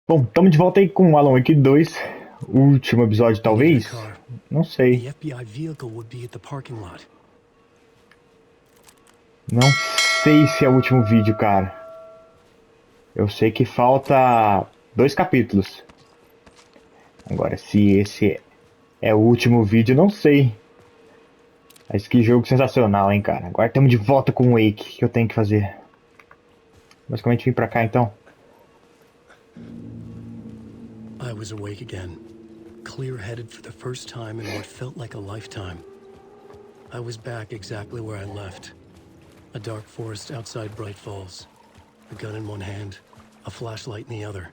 Bom, estamos de volta aí com o Alan Wake 2. O último episódio, I needed a talvez? car. Não sei. The FBI vehicle would be at the parking lot. Não sei se é o último vídeo, cara. Eu sei que falta 2 capítulos. Agora, se esse é o último vídeo, não sei. Mas que jogo sensacional, hein, cara. Agora estamos de volta com o Wake. O que eu tenho que fazer? Basicamente vim pra cá, então. I was awake again, clear-headed for the first time in what felt like a lifetime. I was back exactly where I left. A dark forest outside Bright Falls. A gun in one hand, a flashlight in the other.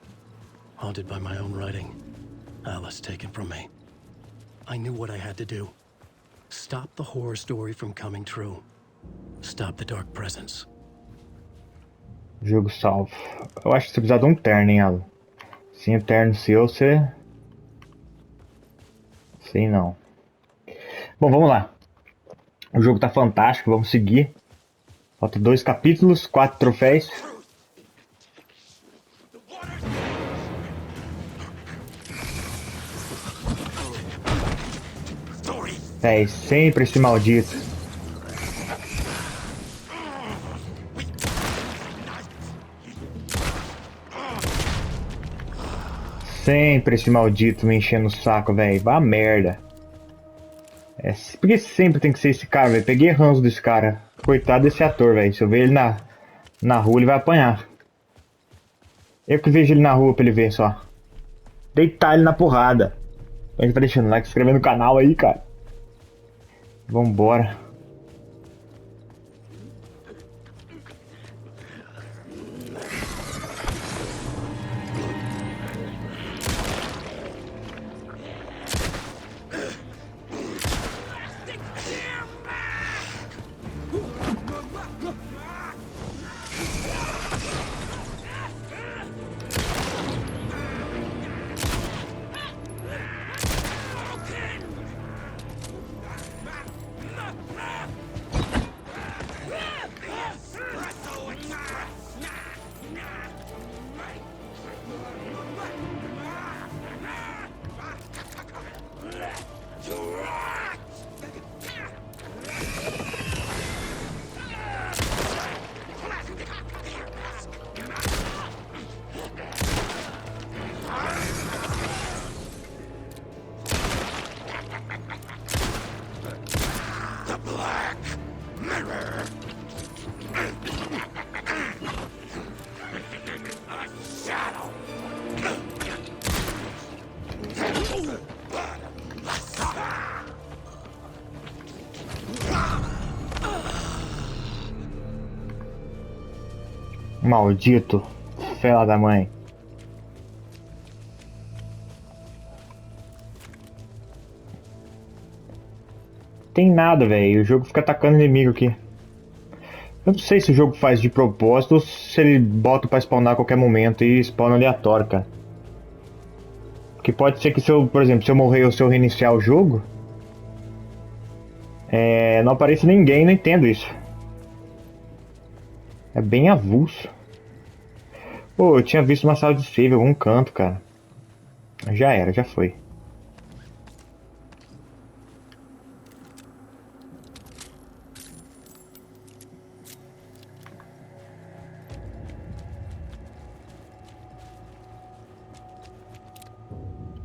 Haunted by my own writing. Alice taken from me. I knew what I had to do. Stop the horror story from coming true. Stop the dark presence. Jogo salvo. Eu acho que você precisa de um terno, hein, Alan? Sem o terno seu, você... Sei não. Bom, vamos lá. O jogo tá fantástico, vamos seguir. Falta 2 capítulos, 4 troféus. É, sempre esse maldito. Sempre esse maldito me enchendo o saco, velho. Vá merda. É, por que sempre tem que ser esse cara, velho? Peguei ranço desse cara. Coitado desse ator, velho. Se eu ver ele na rua, ele vai apanhar. Eu que vejo ele na rua pra ele ver só. Deitar ele na porrada. A gente vai deixando like, se inscrevendo no canal aí, cara. Vambora. Maldito. Fela da mãe. Tem nada, velho. O jogo fica atacando inimigo aqui. Eu não sei se o jogo faz de propósito ou se ele bota pra spawnar a qualquer momento e spawna aleatório, cara. Porque pode ser que se eu, por exemplo, se eu morrer ou se eu reiniciar o jogo, não apareça ninguém, não entendo isso. É bem avulso. Pô, eu tinha visto uma sala de save em algum canto, cara. Já era, já foi.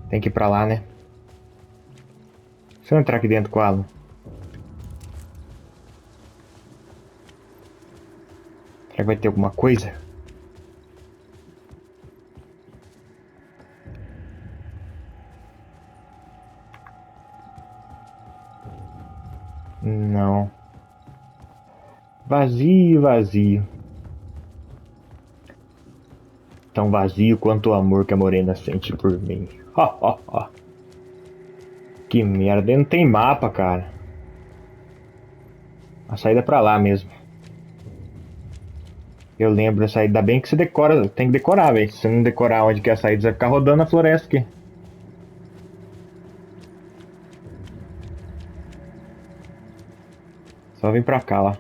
Tem que ir pra lá, né? Se eu entrar aqui dentro com ela. Será que vai ter alguma coisa? Não. Vazio, vazio. Tão vazio quanto o amor que a morena sente por mim. Que merda, não tem mapa, cara. A saída é pra lá mesmo. Eu lembro a saída, ainda bem que você decora, tem que decorar, velho. Se você não decorar onde que é a saída, você vai ficar rodando a floresta aqui. Só vem pra cá, ó.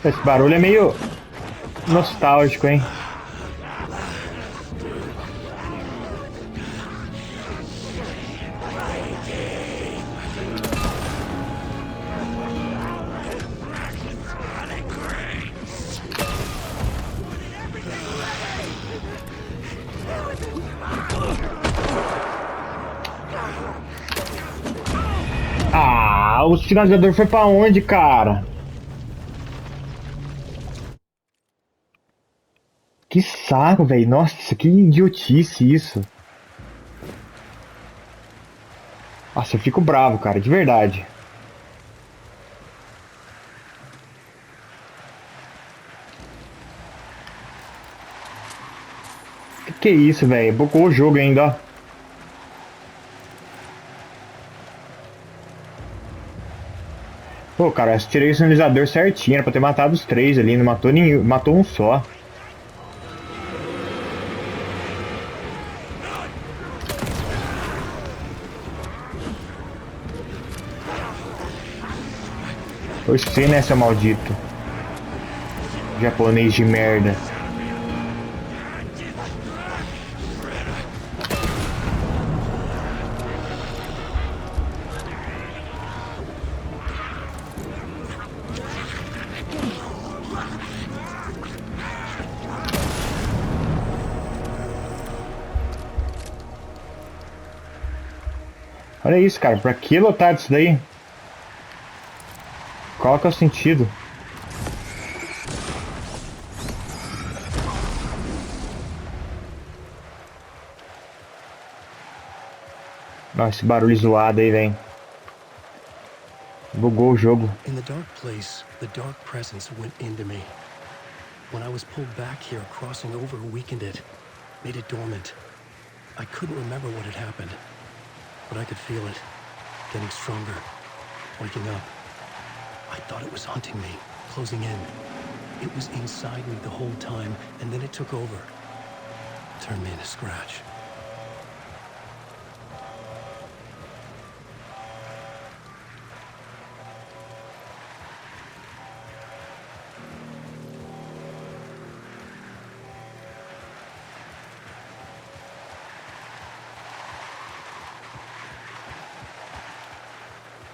Esse barulho é meio nostálgico, hein? Ah, o sinalizador foi pra onde, cara? Que saco, velho. Nossa, que idiotice isso. Nossa, eu fico bravo, cara, de verdade. Que é isso, velho? Bugou o jogo ainda, ó. Pô, cara, eu tirei o sinalizador certinho, era pra ter matado os três ali, não matou nenhum, matou um só. Você, né, seu maldito? Japonês de merda. Olha isso, cara, pra que lotar disso daí? Qual que é o sentido? Nossa, esse barulho zoado aí, velho. Bugou o jogo. In the dark place, the dark presence went into me. When I was pulled back here, crossing over weakened it, made it dormant. I couldn't remember what had happened, but I could feel it, getting stronger, waking up. I thought it was hunting me, closing in. It was inside me the whole time, and then it took over. Turned me into Scratch.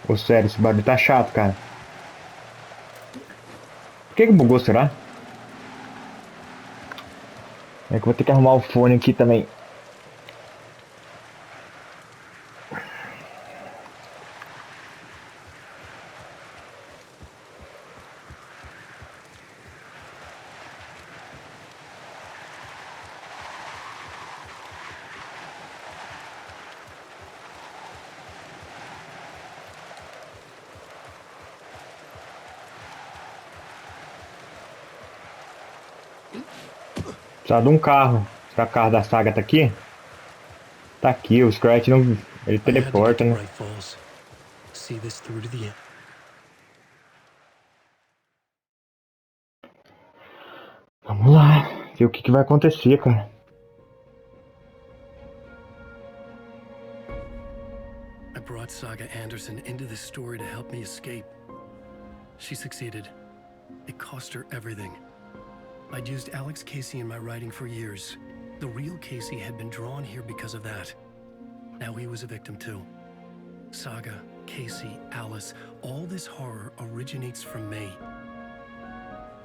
Ô, sério, esse barulho tá chato, cara. Por que bugou, será? É que eu vou ter que arrumar o fone aqui também. Precisa de um carro. Será que o carro da saga tá aqui? Tá aqui, o Scratch não. Ele I had to get teleporta, to né? Bright Falls. See this through to the end. Vamos lá, ver o que vai acontecer, cara. I brought Saga Anderson into this story to help me escape. She succeeded. It cost her everything. I'd used Alex Casey in my writing for years. The real Casey had been drawn here because of that. Now he was a victim too. Saga, Casey, Alice, all this horror originates from me.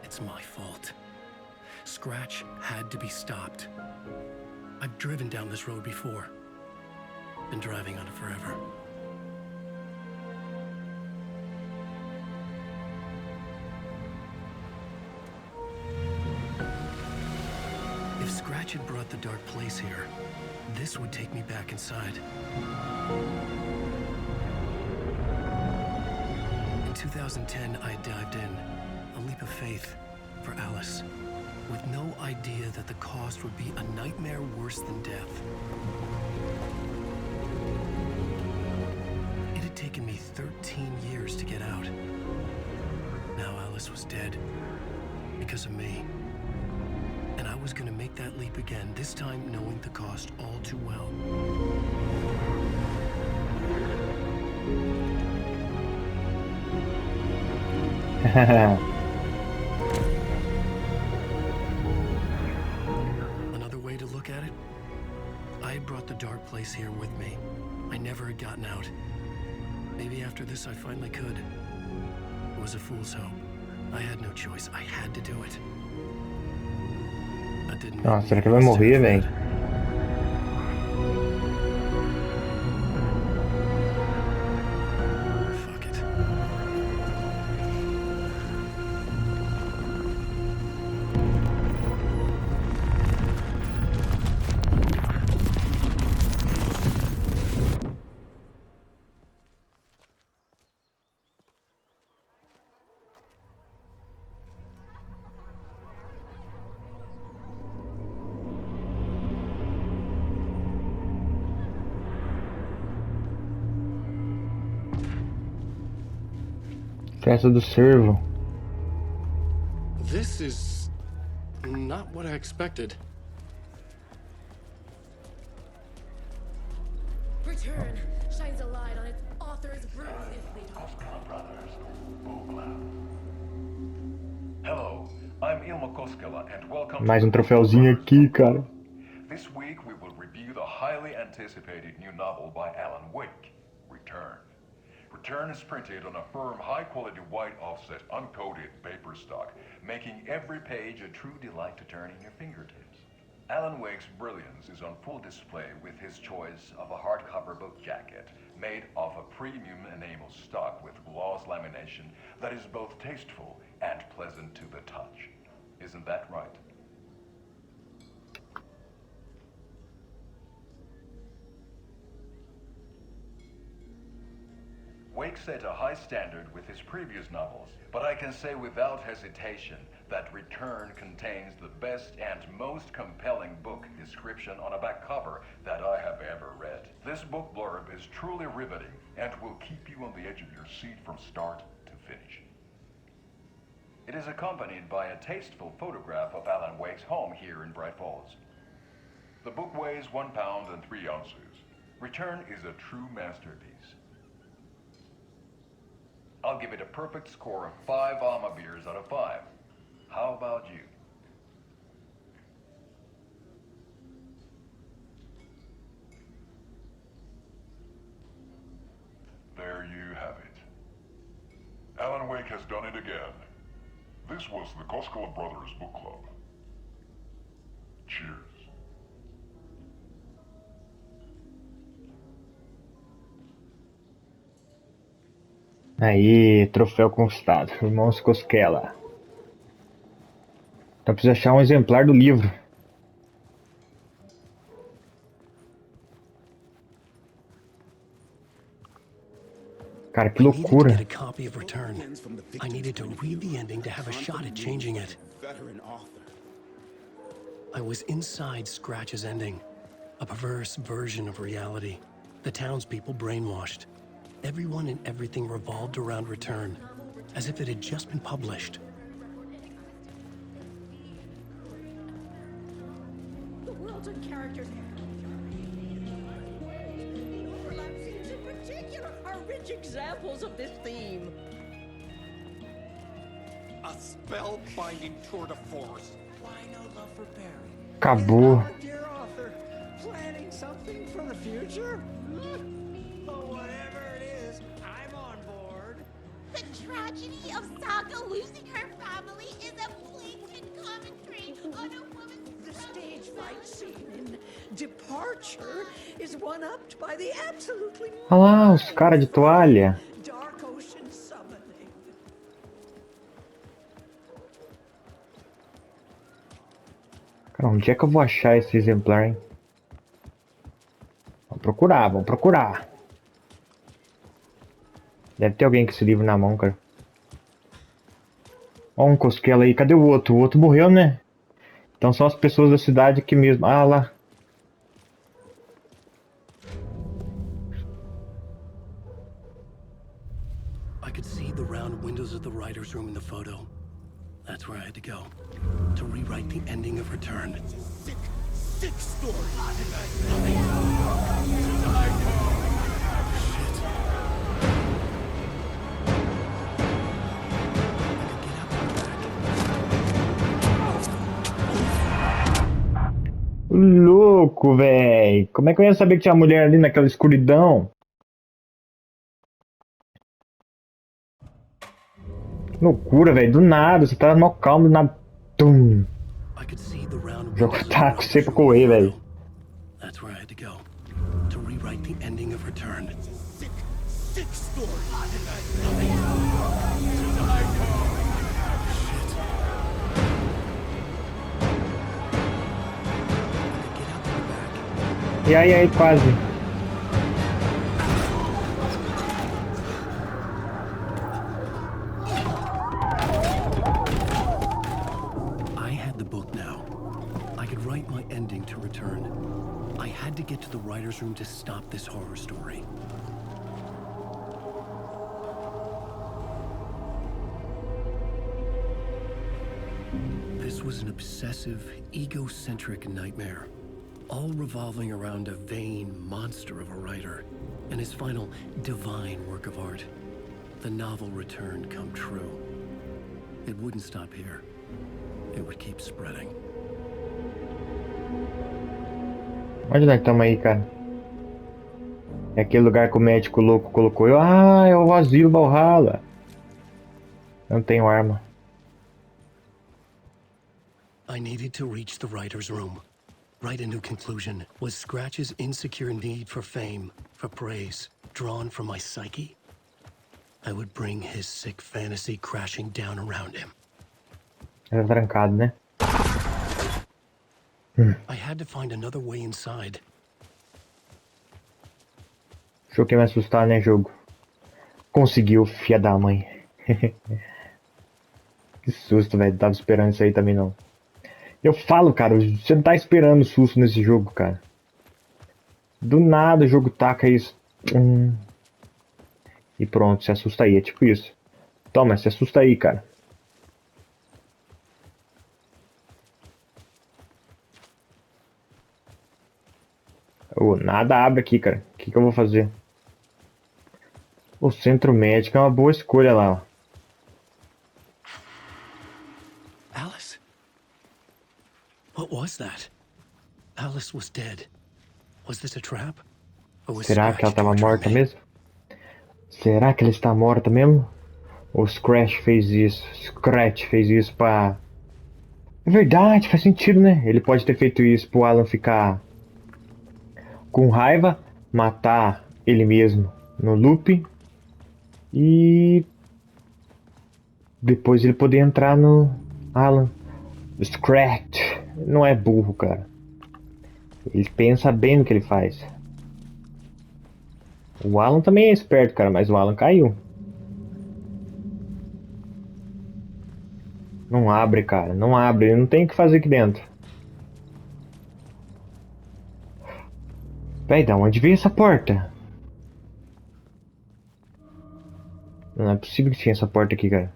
It's my fault. Scratch had to be stopped. I've driven down this road before. Been driving on it forever. If Scratch had brought the dark place here, this would take me back inside. In 2010, I dived in, a leap of faith for Alice, with no idea that the cost would be a nightmare worse than death. It had taken me 13 years to get out. Now Alice was dead, because of me. And I was gonna make that leap again, this time knowing the cost all too well. place here with me. I never had gotten out. Maybe after this I finally could. It was a fool's hope. I had no choice. I had to do it. I didn't. Nossa, será que ele vai morrer, velho? Fuck it. Festa do Cervo. This is not what I expected. Return shines a light on its author's ruthlessly. Hello, I'm Ilmo Koskela and welcome Mais to um troféuzinho aqui, cara. This week we will review the highly anticipated new novel by Alan Wake, Return. Return is printed on a firm, high-quality white offset, uncoated paper stock, making every page a true delight to turn in your fingertips. Alan Wake's brilliance is on full display with his choice of a hardcover book jacket made of a premium enamel stock with gloss lamination that is both tasteful and pleasant to the touch. Isn't that right? Wake set a high standard with his previous novels, but I can say without hesitation that Return contains the best and most compelling book description on a back cover that I have ever read. This book blurb is truly riveting and will keep you on the edge of your seat from start to finish. It is accompanied by a tasteful photograph of Alan Wake's home here in Bright Falls. The book weighs 1 pound and 3 ounces. Return is a true masterpiece. I'll give it a perfect score of 5 Alma beers out of 5. How about you? There you have it. Alan Wake has done it again. This was the Koskela Brothers Book Club. Cheers. Aí, troféu conquistado. Irmãos Koskela. Então precisa achar um exemplar do livro. Cara, que I needed to loucura. get a copy of Return. I needed to read the ending to have a shot at changing it. Veteran author. I was inside Scratch's ending. A perverse version of reality. The townspeople brainwashed. Everyone and everything revolved around Return, as if it had just been published. The worlds and characters. Overlap scenes in particular are rich examples of this theme. A spellbinding tour de force. Why no love for Barry? Acabou. Our dear author, planning something for the future? Oh, whatever it is, I'm on board. The tragedy of Saga losing her family is a blatant commentary on a woman's The struggle. stage fight scene in Departure is one-upped by the absolutely Olha lá, os caras de toalha. Dark Ocean Summoning. Cara, onde é que eu vou achar esse exemplar, hein? Vamos procurar, vamos procurar. Deve ter alguém com esse livro na mão, cara. Ó, um Koskela aí. Cadê o outro? O outro morreu, né? Então são as pessoas da cidade aqui mesmo. Ah, lá. I could see the round windows of the writer's room in the photo. That's where I had to go. To rewrite the ending of Return. Sick story. Louco, velho. Como é que eu ia saber que tinha mulher ali naquela escuridão? Loucura, velho. Do nada. Você tá mó calmo, do nada. Tum. I could see the round O jogo windows of tá the com você writer's pra room correr, in velho. Inferno. That's where I had to go to rewrite the ending of Return. Sick story. Get out the back. E aí, quase. I had the book now. I could write my ending to Return. I had to get to the writer's room to stop this horror story. This was an obsessive, egocentric nightmare, all revolving around a vain monster of a writer and his final divine work of art, the novel Return come true. It wouldn't stop here. It would keep spreading. Onde nós estamos aí, cara? É aquele lugar que o médico louco colocou eu. Ah, é o asilo Valhalla. Eu não tenho arma. I needed to reach the writer's room. Write a new conclusion. Was Scratch's insecure need for fame, for praise, drawn from my psyche? I would bring his sick fantasy crashing down around him. Era trancado, né? I had to find another way inside. Achou que ia me assustar, né, jogo? Conseguiu, filha da mãe. Que susto, velho. Tava esperando isso aí também, não. Eu falo, cara, você não tá esperando susto nesse jogo, cara. Do nada o jogo taca isso. E pronto, se assusta aí. É tipo isso. Toma, se assusta aí, cara. Nada abre aqui, cara. O que eu vou fazer? O centro médico é uma boa escolha lá, ó. Alice? What was that? Alice was dead. Was this a trap? Or was Será que ela Scratch tava torturing morta me? mesmo? Será que ela está morta mesmo? O Scratch fez isso. Scratch fez isso pra... É verdade, faz sentido, né? Ele pode ter feito isso pro Alan ficar com raiva, matar ele mesmo no loop e depois ele poder entrar no Alan. O Scratch não é burro, cara. Ele pensa bem no que ele faz. O Alan também é esperto, cara, mas o Alan caiu. Não abre, cara, não abre. Ele não tem o que fazer aqui dentro. Véi, da onde veio essa porta? Não é possível que tinha essa porta aqui, cara.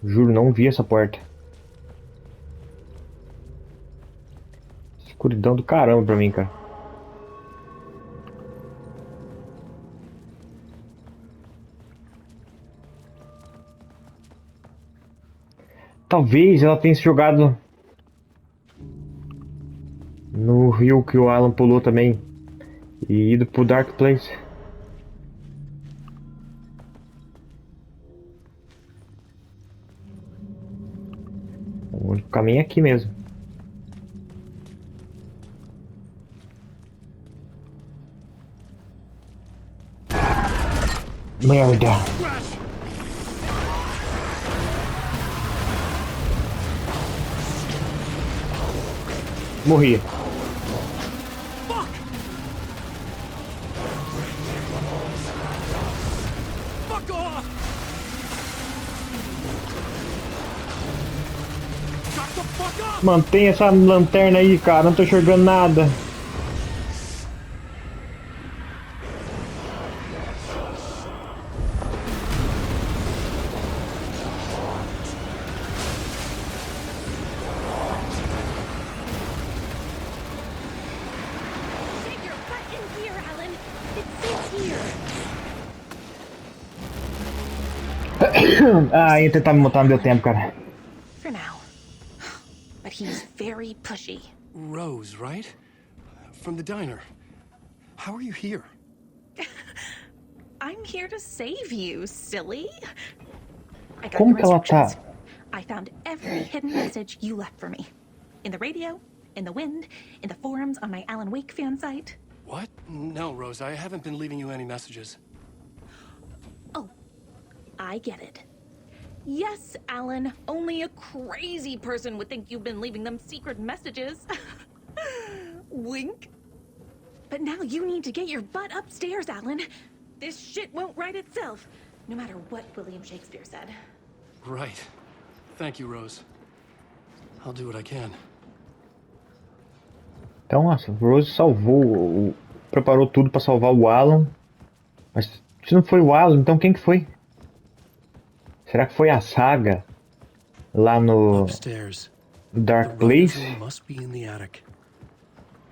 Juro, não vi essa porta. Escuridão do caramba pra mim, cara. Talvez ela tenha se jogado no rio que o Alan pulou também e ido pro Dark Place. O único caminho é aqui mesmo. Merda. Morri. Fuck off! Shut the fuck up! Mantenha essa lanterna aí, cara. Não tô enxergando nada. Take your butt in here, Alan. It fits here. Ah, ia tentar me botar, não deu tempo, cara. For now. he's very pushy. Rose, right? From the diner. How are you here? I'm here to save you, silly. I got Como your que ela instructions. tá? I found every hidden message you left for me. In the radio, in the wind, in the forums on my Alan Wake fan site. What? No, Rose, I haven't been leaving you any messages. Oh, I get it. Yes, Alan, only a crazy person would think you've been leaving them secret messages. Wink. But now you need to get your butt upstairs, Alan. This shit won't right itself, no matter what William Shakespeare said. Right. Thank you, Rose. I'll do what I can. Então, nossa, Rose salvou, preparou tudo pra salvar o Alan. Mas se não foi o Alan, então quem que foi? Será que foi a Saga lá no Upstairs. Dark The Place? writers' room must be in the attic.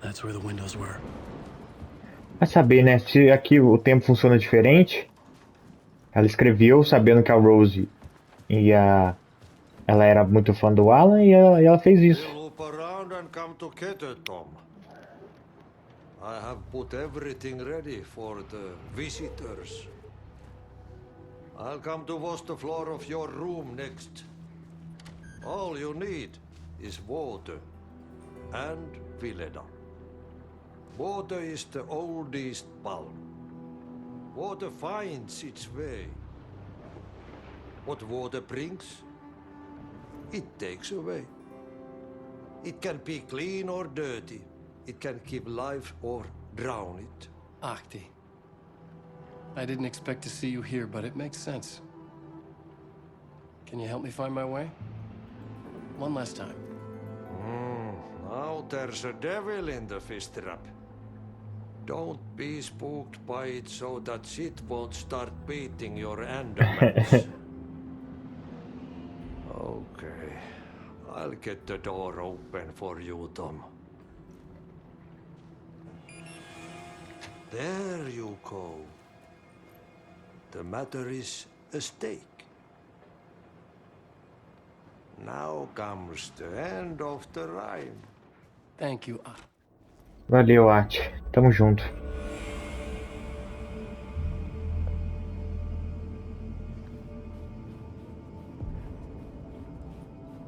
That's where the windows were. Vai saber, né? Se aqui o tempo funciona diferente. Ela escreveu sabendo que a Rose ela era muito fã do Alan e ela fez isso. Loop around and come together, Tom. I have put everything ready for the visitors. I'll come to wash the floor of your room next. All you need is water and Vileda. Water is the oldest bulb. Water finds its way. What water brings, it takes away. It can be clean or dirty. It can keep life or drown it. Ahti. I didn't expect to see you here, but it makes sense. Can you help me find my way? One last time. Now there's a devil in the fish trap. Don't be spooked by it so that shit won't start beating your underpants. Okay. I'll get the door open for you, Tom. There you go. The matter is a stake. Now comes the end of the rhyme. Thank you. Valeu, Ati. Tamo junto.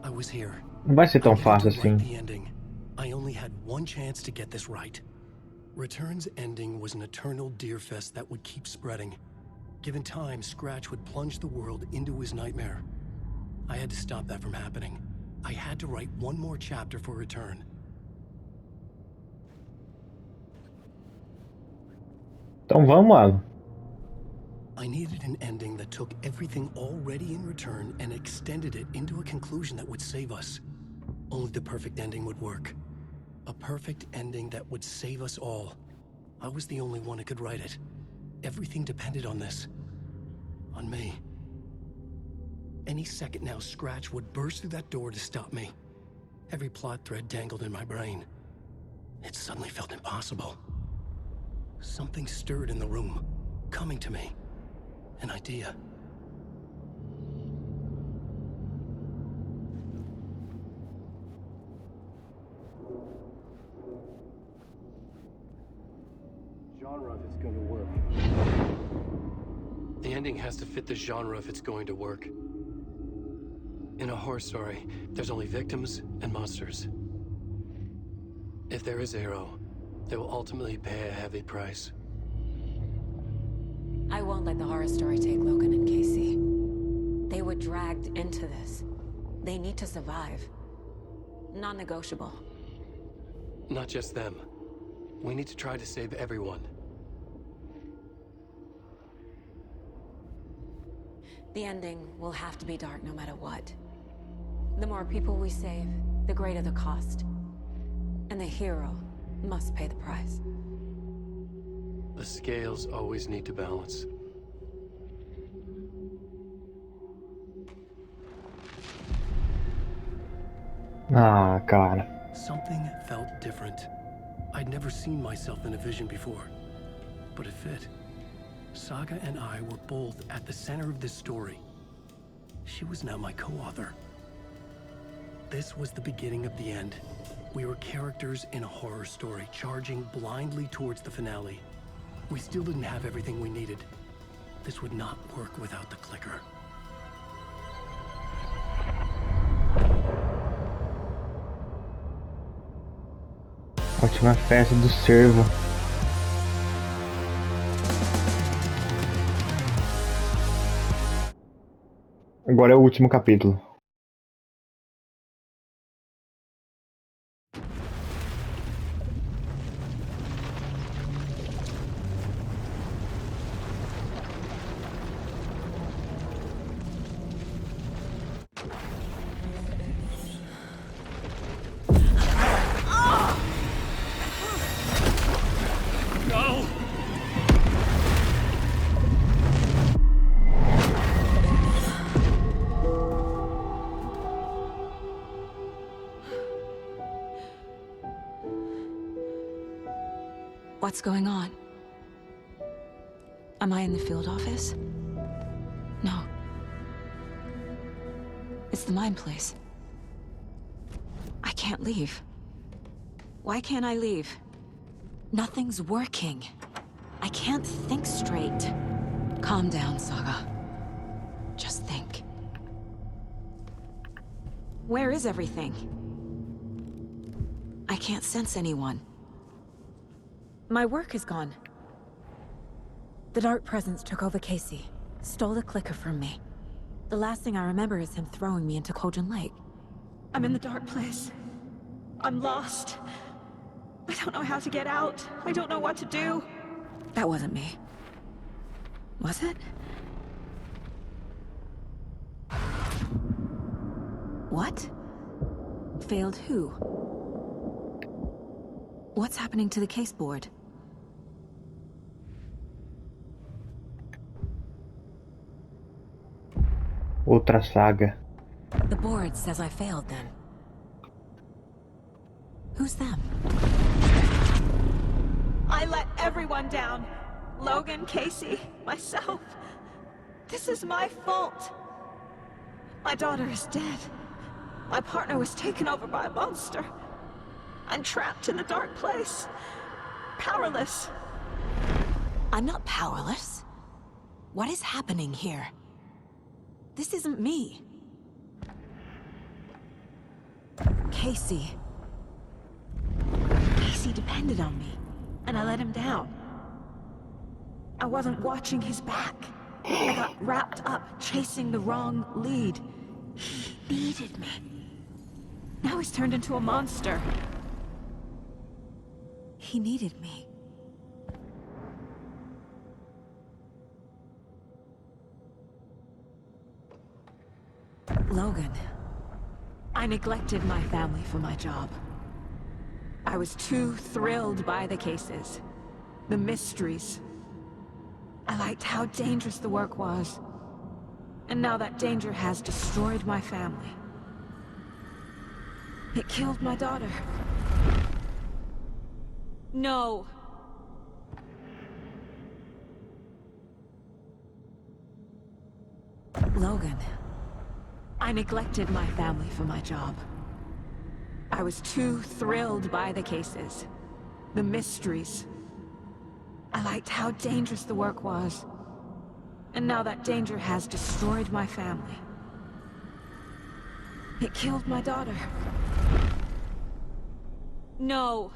I was here. Não vai ser tão I needed fácil to write assim. the ending. I only had one chance to get this right. Return's ending was an eternal deerfest that would keep spreading. Given time, Scratch would plunge the world into his nightmare. I had to stop that from happening. I had to write one more chapter for Return. Então vamos, Alan. I needed an ending that took everything already in Return and extended it into a conclusion that would save us. Only the perfect ending would work. A perfect ending that would save us all. I was the only one who could write it. Everything depended on this. On me. Any second now, Scratch would burst through that door to stop me. Every plot thread dangled in my brain. It suddenly felt impossible. Something stirred in the room, coming to me. An idea. Genre if it's going to work. The ending has to fit the genre if it's going to work. In a horror story, there's only victims and monsters. If there is a hero, they will ultimately pay a heavy price. I won't let the horror story take Logan and Casey. They were dragged into this. They need to survive. Non-negotiable. Not just them. We need to try to save everyone. The ending will have to be dark no matter what. The more people we save, the greater the cost. And the hero must pay the price. The scales always need to balance. Ah, cara. Something felt different. I'd never seen myself in a vision before, but it fit. Saga and I were both at the center of this story. She was now my co-author. This was the beginning of the end. We were characters in a horror story, charging blindly towards the finale. We still didn't have everything we needed. This would not work without the clicker. Última festa do cervo. Agora é o último capítulo. What's going on? Am I in the field office? No. It's the mine place. I can't leave. Why can't I leave? Nothing's working. I can't think straight. Calm down, Saga. Just think. Where is everything? I can't sense anyone. My work is gone. The Dark Presence took over Casey, stole the clicker from me. The last thing I remember is him throwing me into Kojin Lake. I'm in the dark place. I'm lost. I don't know how to get out. I don't know what to do. That wasn't me. Was it? What? Failed who? What's happening to the case board? Outra saga. The board says I failed them. Who's them? I let everyone down. Logan, Casey, myself. This is my fault. My daughter is dead. My partner was taken over by a monster. I'm trapped in the dark place. Powerless. I'm not powerless. What is happening here? This isn't me. Casey. Casey depended on me, and I let him down. I wasn't watching his back. I got wrapped up chasing the wrong lead. He needed me. Now he's turned into a monster. He needed me. Logan. I neglected my family for my job. I was too thrilled by the cases, the mysteries. I liked how dangerous the work was. And now that danger has destroyed my family. It killed my daughter. No. Logan. I neglected my family for my job. I was too thrilled by the cases, the mysteries. I liked how dangerous the work was. And now that danger has destroyed my family. It killed my daughter. No.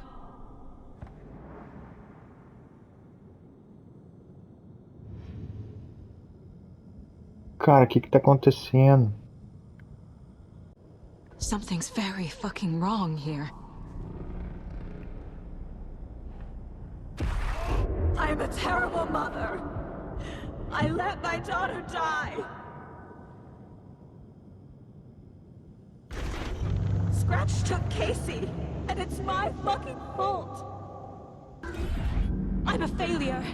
Cara, o que tá acontecendo? Something's very fucking wrong here. I'm a terrible mother. I let my daughter die. Scratch took Casey, and it's my fucking fault. I'm a failure.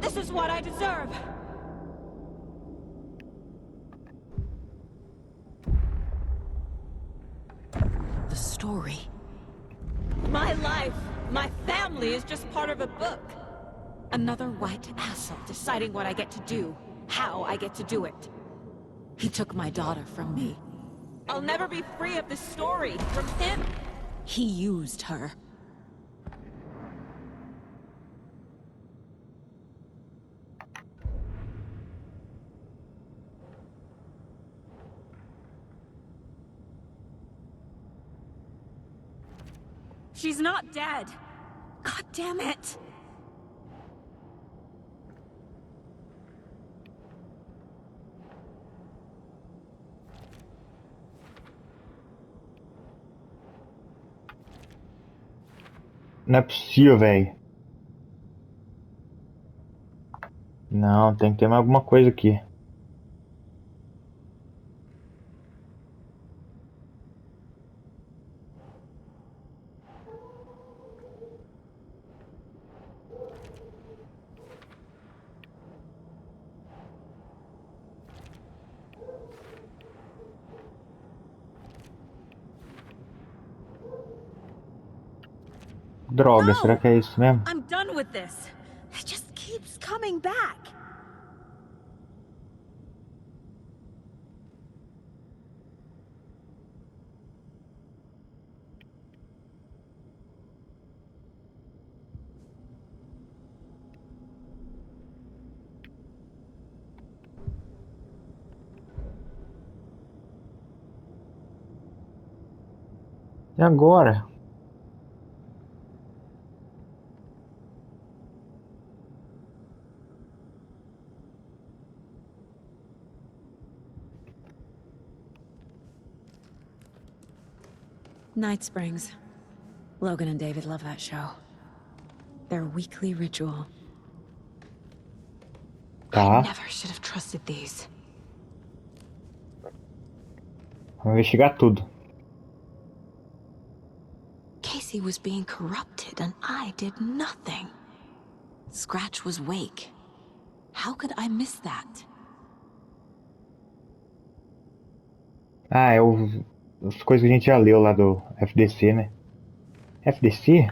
This is what I deserve. The story. My life, my family is just part of a book. Another white asshole deciding what I get to do, how I get to do it. He took my daughter from me. I'll never be free of this story from him. He used her. She's not dead. God damn it! Não é possível, velho. Não, tem que ter mais alguma coisa aqui. Droga, será que é isso mesmo? I'm done with this. It just keeps coming back. E agora? Night Springs. Logan and David love that show. Their weekly ritual. Tá. I never should have trusted these. Vamos investigar tudo. Casey was being corrupted and I did nothing. Scratch was Wake. How could I miss that? Ah, as coisas que a gente já leu lá do FDC, né? FDC?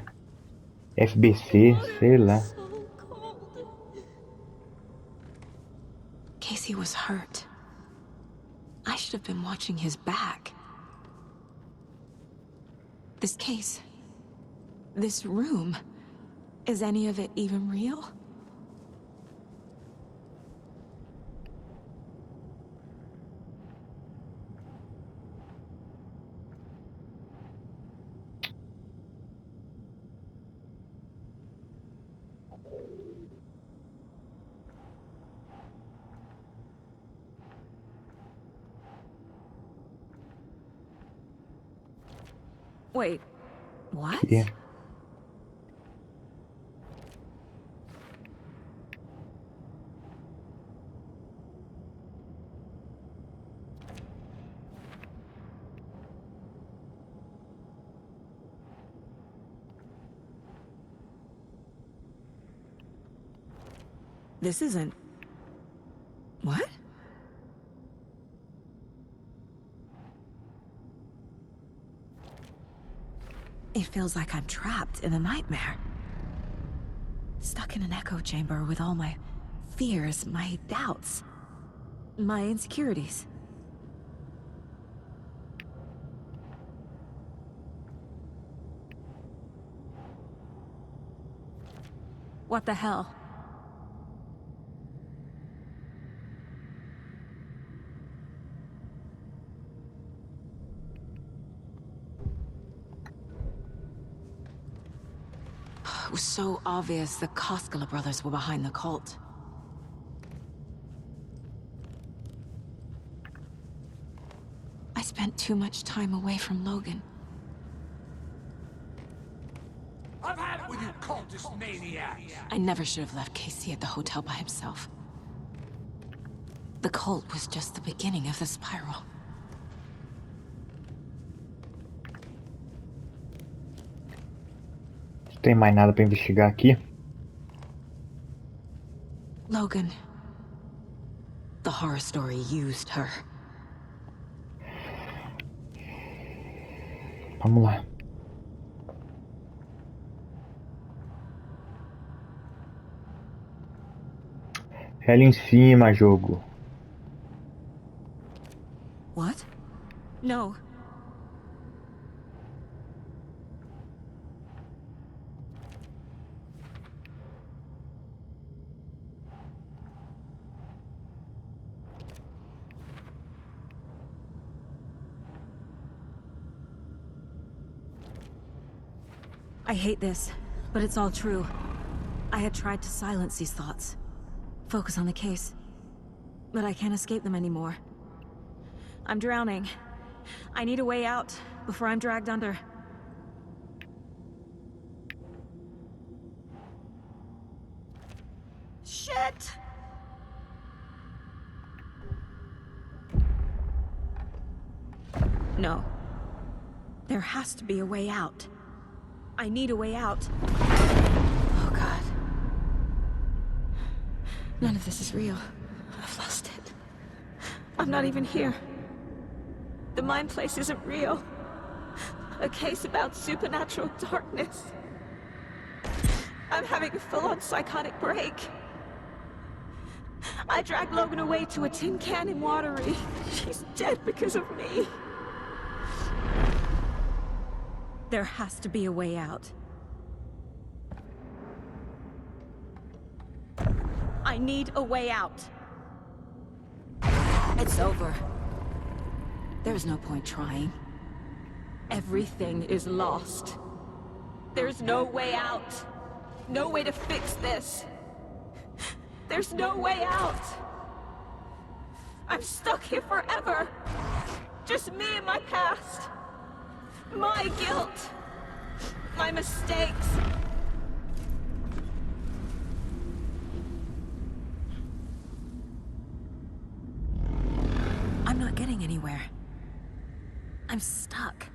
FBC, sei lá. Casey was hurt. I should have been watching his back. This case, this room, is any of it even real? Wait, what? Yeah. This isn't... What? It feels like I'm trapped in a nightmare. Stuck in an echo chamber with all my fears, my doubts, my insecurities. What the hell? It was so obvious the Koskela brothers were behind the cult. I spent too much time away from Logan. I've had it with you cultist maniacs! I never should have left Casey at the hotel by himself. The cult was just the beginning of the spiral. Não tem mais nada pra investigar aqui. Logan. The horror story used her. Vamos lá. É ali em cima, jogo. What? No. I hate this, but it's all true. I had tried to silence these thoughts. Focus on the case. But I can't escape them anymore. I'm drowning. I need a way out before I'm dragged under. Shit! No. There has to be a way out. I need a way out. Oh God. None of this is real. I've lost it. I'm not even here. The mind place isn't real. A case about supernatural darkness. I'm having a full-on psychotic break. I dragged Logan away to a tin can in Watery. She's dead because of me. There has to be a way out. I need a way out. It's over. There's no point trying. Everything is lost. There's no way out. No way to fix this. There's no way out. I'm stuck here forever. Just me and my past. My guilt. My mistakes. I'm not getting anywhere. I'm stuck.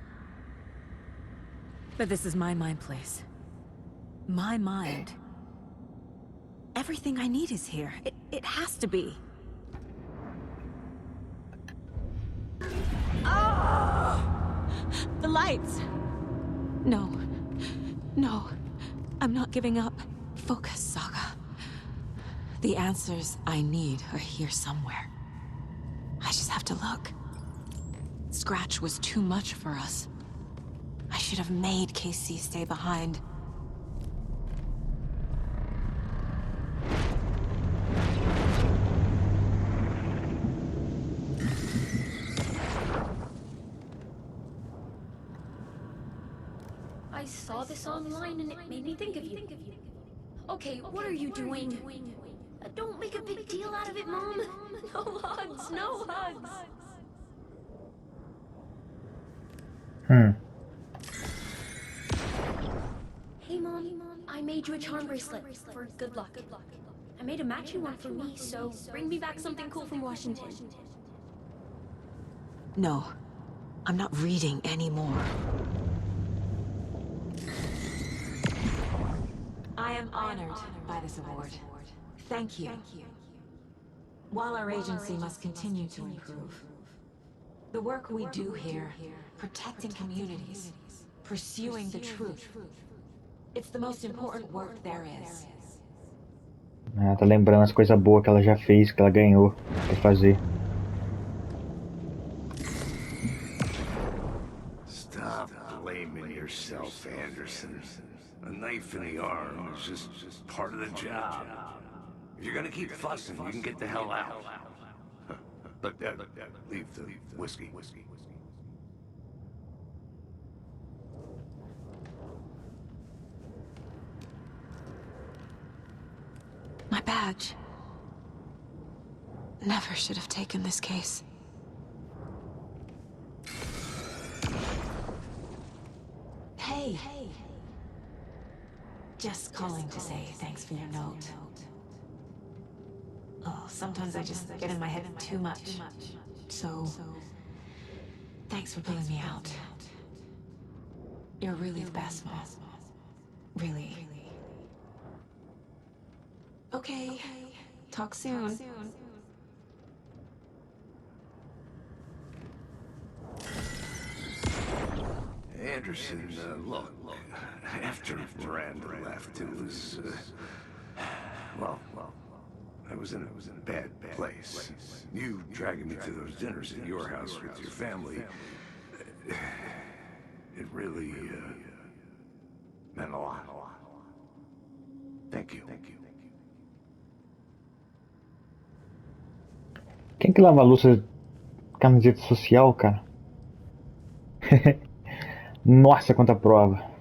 But this is my mind place. My mind. Everything I need is here. It has to be. Oh! The lights! No. No. I'm not giving up. Focus, Saga. The answers I need are here somewhere. I just have to look. Scratch was too much for us. I should have made KC stay behind. I saw this online and it made me think of you. Okay, what are you doing? Don't make a big deal out of it, Mom. No hugs, no hugs. Hey, Mom, I made you a charm bracelet for good luck. I made a matching one for me, so bring me back something cool from Washington. No, I'm not reading anymore. I am honored by this award. Thank you. While our agency must continue to improve, the work we do here, protecting communities, pursuing the truth, it's the most important work there is. Ah, tá lembrando as coisas boas que ela já fez, que ela ganhou pra fazer. Stop blaming yourself, Anderson. A knife in the arm is just part of the job. If you're gonna keep fussing, you can get the hell out. Look, leave the whiskey. My badge. Never should have taken this case. Hey. Just calling to say thanks for your note. Oh, sometimes I just get in my head too much. So, thanks for pulling me out. You're really the best, Mom. Really. Okay. Talk soon. Anderson, look, after Miranda left, it was, well, I was in a bad place. You dragging me to those dinners at your house with your family, it really meant a lot. Thank you. Quem que lava a louça camiseta social, cara? Nossa, quanta prova.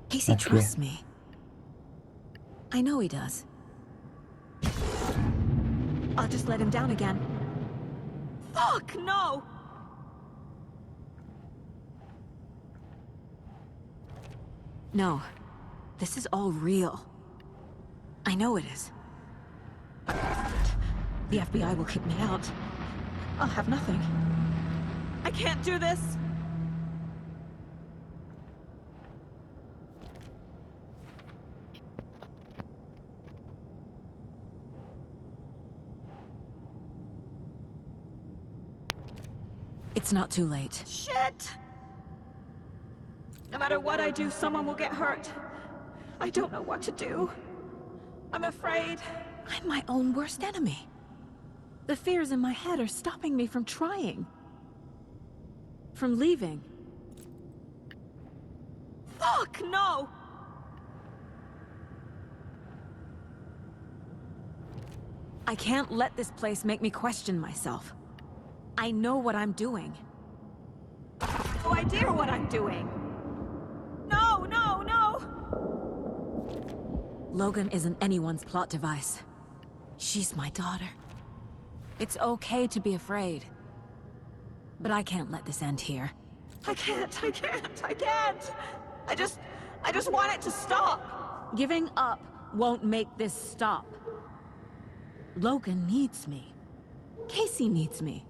Casey Aqui. trusts me. I know he does. I'll just let him down again. Fuck, no! No. This is all real. I know it is. The FBI will kick me out. I'll have nothing. I can't do this! It's not too late. Shit! No matter what I do, someone will get hurt. I don't know what to do. I'm afraid. I'm my own worst enemy. The fears in my head are stopping me from trying. From leaving. Fuck, no! I can't let this place make me question myself. I know what I'm doing. No idea what I'm doing. No, no, no! Logan isn't anyone's plot device. She's my daughter. It's okay to be afraid. But I can't let this end here. I can't. I just want it to stop. Giving up won't make this stop. Logan needs me. Casey needs me.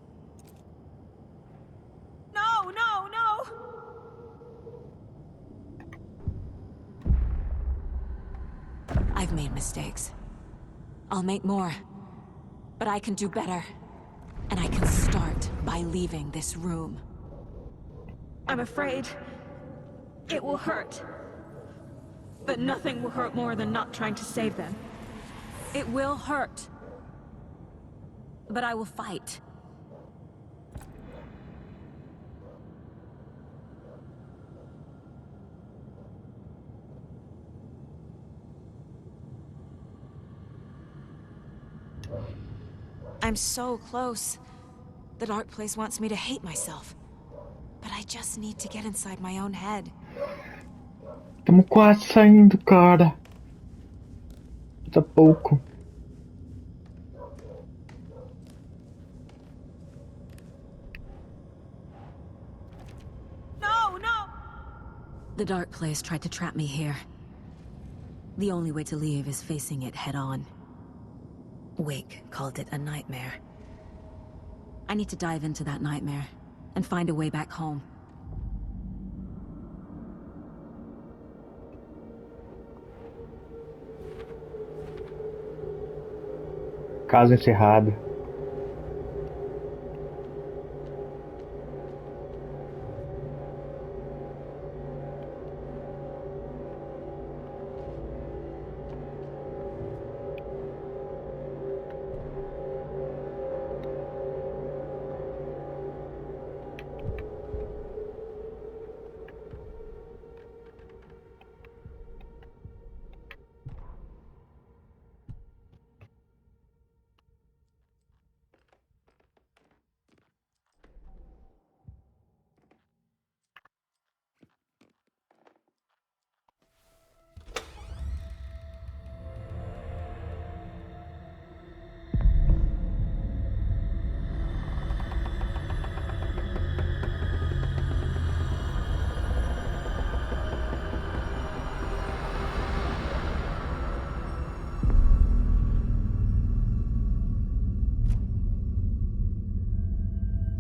No, no, no! I've made mistakes. I'll make more. But I can do better. And I can start by leaving this room. I'm afraid it will hurt. But nothing will hurt more than not trying to save them. It will hurt. But I will fight. I'm so close. The dark place wants me to hate myself. But I just need to get inside my own head. Estamos quase saindo, cara. Falta pouco. No, no! The dark place tried to trap me here. The only way to leave is facing it head on. Wake called it a nightmare. I need to dive into that nightmare and find a way back home. Caso encerrado.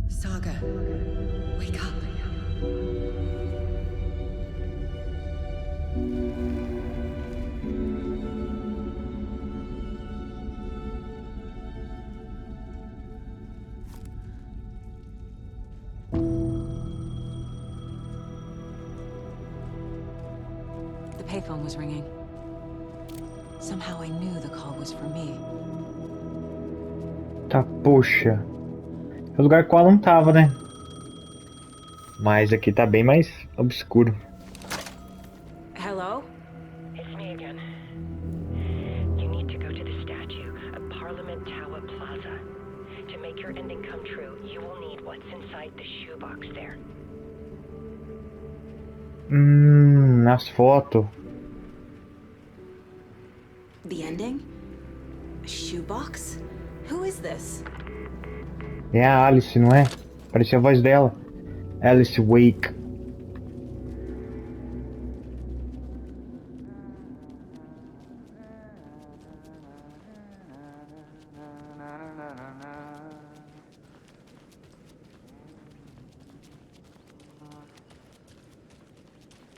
Saga, wake up. payphone was ringing. Somehow I knew the call was for me. Tá, poxa. O lugar qual não tava, né? Mas aqui tá bem mais obscuro. Hello? It's me again. You need to go to the statue at Parliament Tower Plaza. To make your ending come true, you will need what's inside the shoebox there. Nas fotos. The ending? A shoebox? Who is this? É a Alice, não é? Parecia a voz dela. Alice Wake.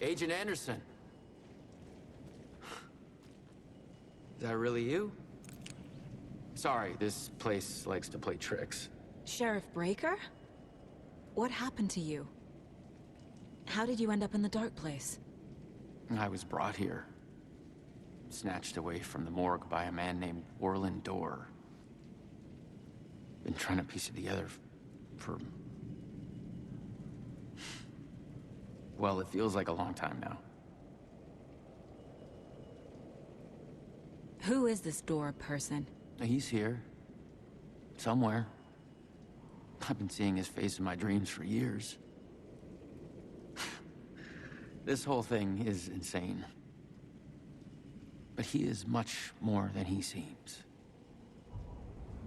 Agent Anderson. Is that really you? Sorry, this place likes to play tricks. Sheriff Breaker? What happened to you? How did you end up in the dark place? I was brought here. Snatched away from the morgue by a man named Orland Dorr. Been trying to piece it together for... well, it feels like a long time now. Who is this Dorr person? He's here. Somewhere. I've been seeing his face in my dreams for years. This whole thing is insane. But he is much more than he seems.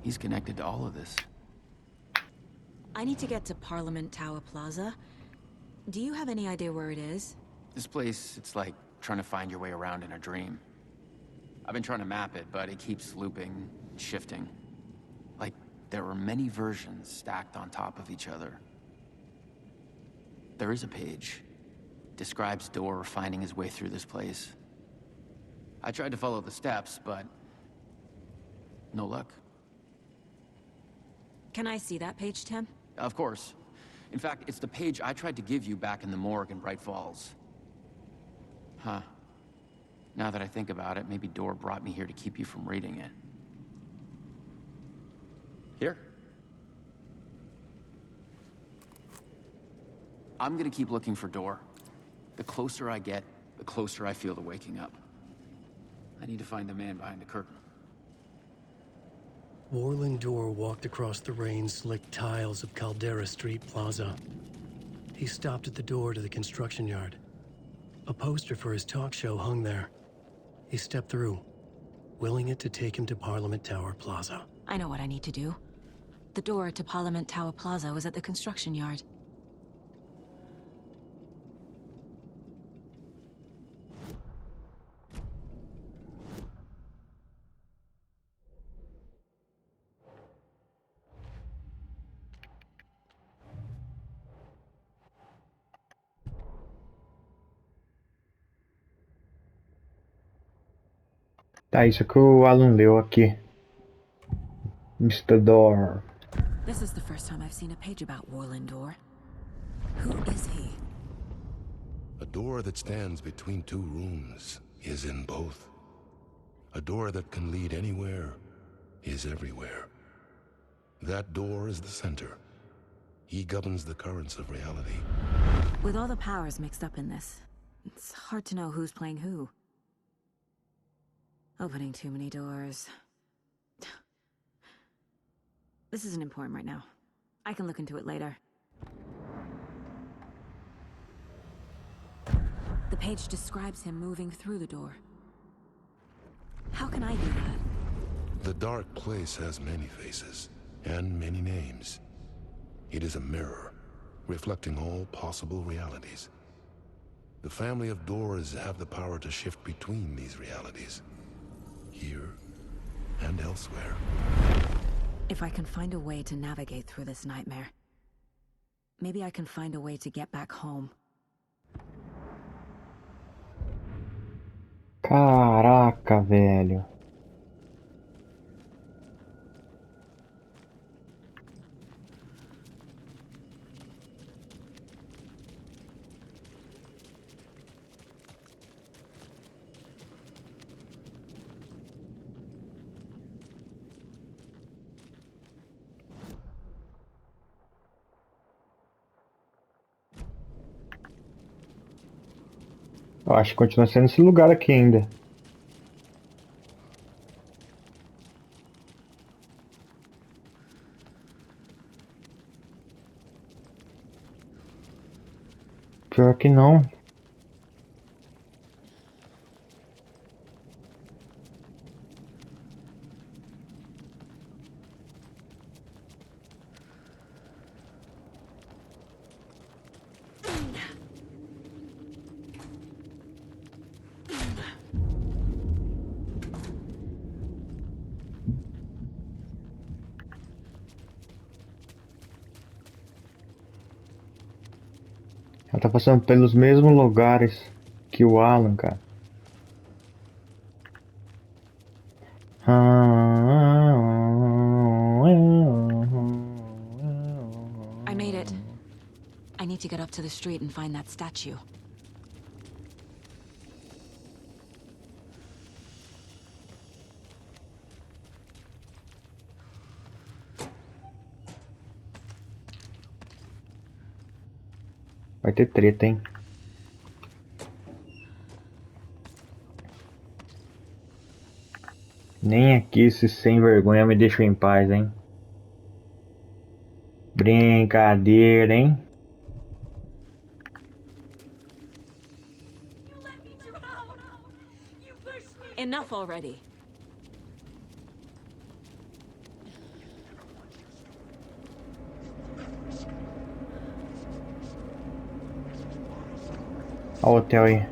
He's connected to all of this. I need to get to Parliament Tower Plaza. Do you have any idea where it is? This place, it's like trying to find your way around in a dream. I've been trying to map it, but it keeps looping, shifting. Like there are many versions stacked on top of each other. There is a page. Describes Dorr finding his way through this place. I tried to follow the steps, but no luck. Can I see that page, Tim? Of course. In fact, it's the page I tried to give you back in the morgue in Bright Falls. Huh. Now that I think about it, maybe Dorr brought me here to keep you from reading it. Here. I'm gonna keep looking for Dorr. The closer I get, the closer I feel to waking up. I need to find the man behind the curtain. Orland Dorr walked across the rain-slicked tiles of Caldera Street Plaza. He stopped at the door to the construction yard. A poster for his talk show hung there. He stepped through, willing it to take him to Parliament Tower Plaza. I know what I need to do. The door to Parliament Tower Plaza was at the construction yard. Tá, isso que o Alan leu aqui. Mr. Dorr. This is the first time I've seen a page about Orland Dorr. Who is he? A door that stands between two rooms is in both. A door that can lead anywhere is everywhere. That door is the center. He governs the currents of reality. With all the powers mixed up in this, it's hard to know who's playing who. Opening too many doors. This isn't important right now. I can look into it later. The page describes him moving through the door. How can I do that? The dark place has many faces and many names. It is a mirror, reflecting all possible realities. The family of Doors have the power to shift between these realities. Here and elsewhere. If I can find a way to navigate through this nightmare, maybe I can find a way to get back home. Caraca, velho. Eu acho que continua sendo esse lugar aqui ainda. Pior que não. Ela tá passando pelos mesmos lugares que o Alan, cara. I made it. I need to get up to the street and find that statue. Vai ter treta, hein? Nem aqui esse sem vergonha me deixa em paz, hein? Brincadeira, hein? Enough already. Olha o hotel aí.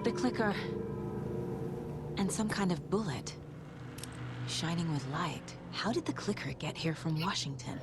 The clicker. And some kind of bullet. Shining with light. How did the clicker get here from Washington?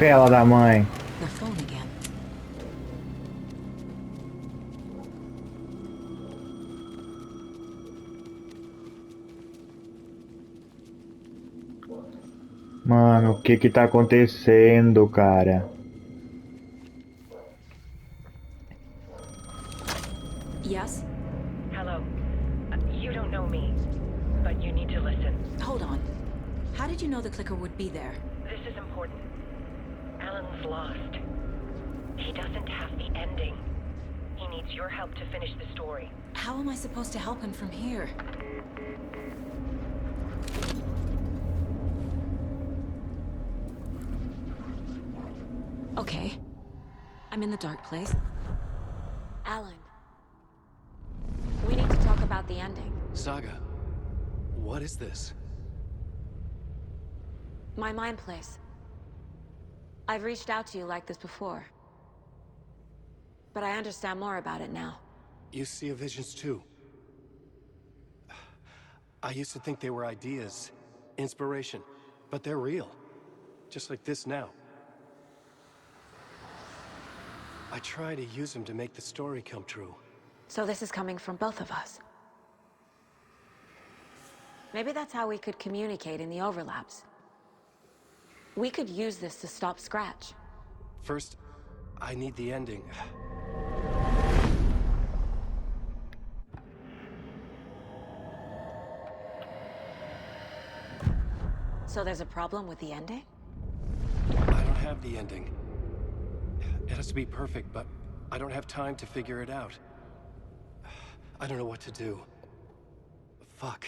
Fela da mãe. The phone again. Mano, o que que tá acontecendo, cara? Yes? Hello. You don't know me, but you need to listen. Hold on. How did you know the clicker would be there? This is important. Alan's lost. He doesn't have the ending. He needs your help to finish the story. How am I supposed to help him from here? Okay. I'm in the dark place. Alan. We need to talk about the ending. Saga, what is this? My mind place. I've reached out to you like this before. But I understand more about it now. You see visions too. I used to think they were ideas, inspiration, but they're real. Just like this now. I try to use them to make the story come true. So this is coming from both of us. Maybe that's how we could communicate in the overlaps. We could use this to stop Scratch. First, I need the ending. So there's a problem with the ending? I don't have the ending. It has to be perfect, but I don't have time to figure it out. I don't know what to do. Fuck.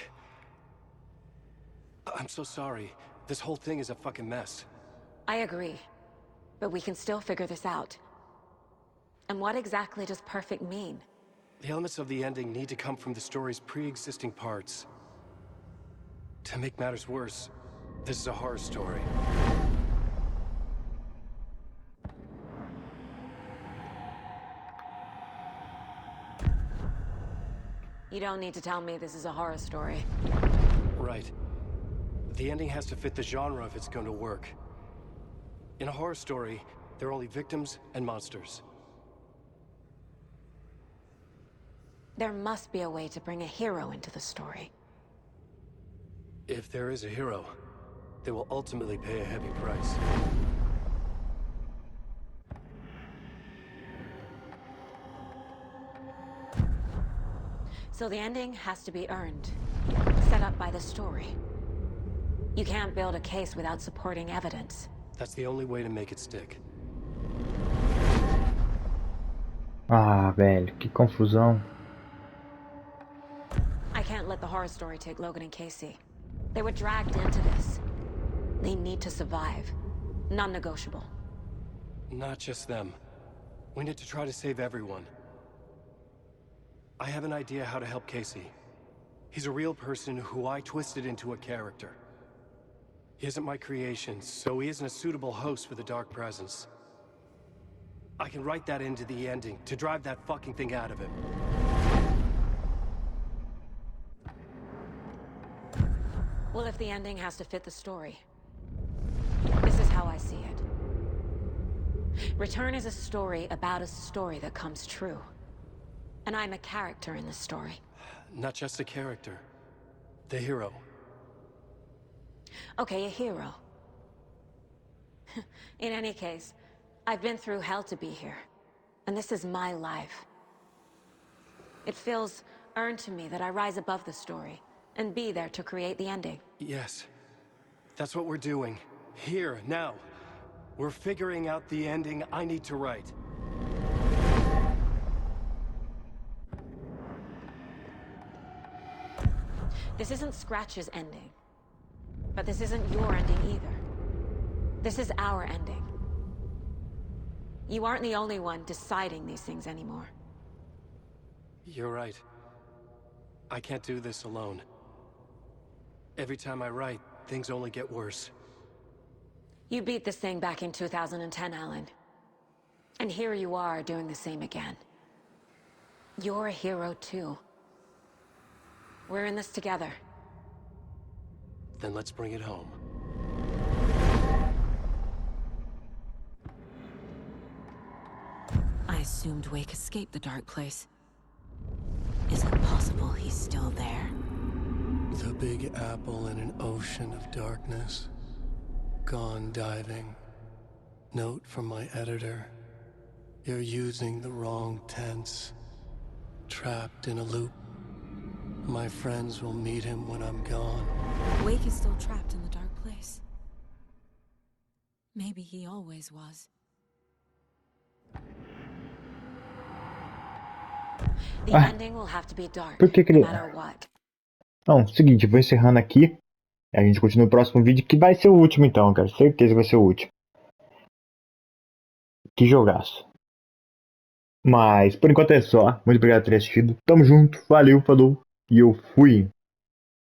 I'm so sorry. This whole thing is a fucking mess. I agree. But we can still figure this out. And what exactly does perfect mean? The elements of the ending need to come from the story's pre-existing parts. To make matters worse, this is a horror story. You don't need to tell me this is a horror story. Right. The ending has to fit the genre if it's going to work. In a horror story, there are only victims and monsters. There must be a way to bring a hero into the story. If there is a hero, they will ultimately pay a heavy price. So the ending has to be earned, set up by the story. You can't build a case without supporting evidence. That's the only way to make it stick. Ah, velho, que confusão. I can't let the horror story take Logan and Casey. They were dragged into this. They need to survive. Non-negotiable. Not just them. We need to try to save everyone. I have an idea how to help Casey. He's a real person who I twisted into a character. He isn't my creation, so he isn't a suitable host for the Dark Presence. I can write that into the ending to drive that fucking thing out of him. Well, if the ending has to fit the story, this is how I see it. Return is a story about a story that comes true. And I'm a character in this story. Not just a character. The hero. Okay, a hero. In any case, I've been through hell to be here. And this is my life. It feels earned to me that I rise above the story and be there to create the ending. Yes. That's what we're doing. Here, now. We're figuring out the ending I need to write. This isn't Scratch's ending. But this isn't your ending either. This is our ending. You aren't the only one deciding these things anymore. You're right. I can't do this alone. Every time I write, things only get worse. You beat this thing back in 2010, Alan. And here you are doing the same again. You're a hero too. We're in this together. Then let's bring it home. I assumed Wake escaped the dark place. Is it possible he's still there? The Big Apple in an ocean of darkness. Gone diving. Note from my editor. You're using the wrong tense. Trapped in a loop. My friends will meet him when I'm gone. Wake is still trapped in the dark place. Maybe he always was. The ending will have to be dark, Por que no matter what. Não, seguinte, eu vou encerrando aqui. A gente continua no próximo vídeo, que vai ser o último então, cara. Certeza que vai ser o último. Que jogaço. Mas, por enquanto é só. Muito obrigado por ter assistido. Tamo junto, valeu, falou. E eu fui.